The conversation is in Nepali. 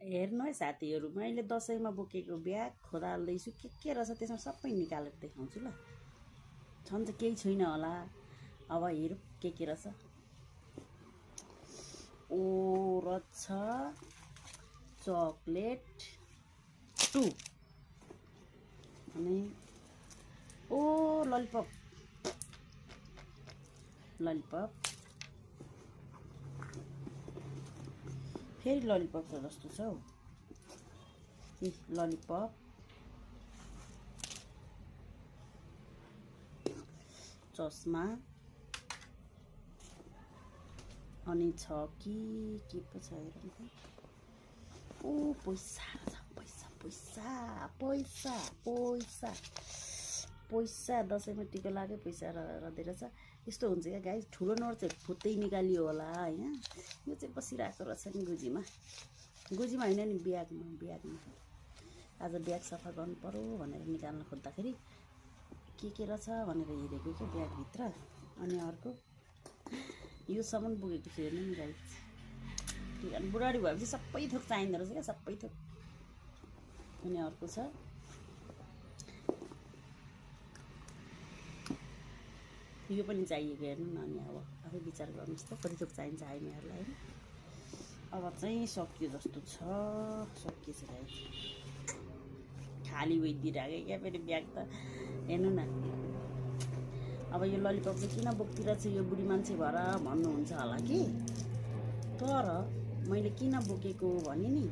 हेर्नु है साथीहरू, मैले दसैँमा बोकेको ब्याग खोदाल्दैछु के रहेछ त्यसमा सबै निकालेर देखाउँछु ल। छन् चाहिँ केही छैन होला, अब हेरौँ के रहेछ। ओ रहेछ चकलेट 2 अनि ओ ललिपप फेरि ललिपप छ जस्तो छ हौ। ललिपप चस्मा अनि छ कि के पो छ हेरौँ त। ओ पैसा छ, पैसा दसैँमा टिका लाग्यो पैसा रहँदै रहेछ। यस्तो हुन्छ क्या गाइस, ठुलो नोट चाहिँ फुत्तै निकालियो होला होइन। यो चाहिँ बसिरहेको रहेछ नि गुजीमा होइन नि ब्यागमा। आज ब्याग सफा गर्नु पर्यो भनेर निकाल्न खोज्दाखेरि के रहेछ भनेर हेरेको क्या ब्यागभित्र। अनि अर्को यो सामान बोकेको छु हेर्नु नि गाइस। अनि बुढाडी भएपछि सबै थोक चाहिँदो रहेछ क्या, सबै थोक। अनि अर्को छ यो पनि चाहिएको हेर्नु न। अनि अब आफै विचार गर्नुहोस् त कति थोक चाहिन्छ हामीहरूलाई होइन। अब चाहिँ सकियो जस्तो छ, सकिएछ गाइस। खाली भइदिइरहेको क्या फेरि ब्याग त हेर्नु न। अब यो ललिपप चाहिँ किन बोक्दिरहेको छु यो बुढी मान्छे भएर भन्नुहुन्छ होला कि, तर मैले किन बोकेको भने नि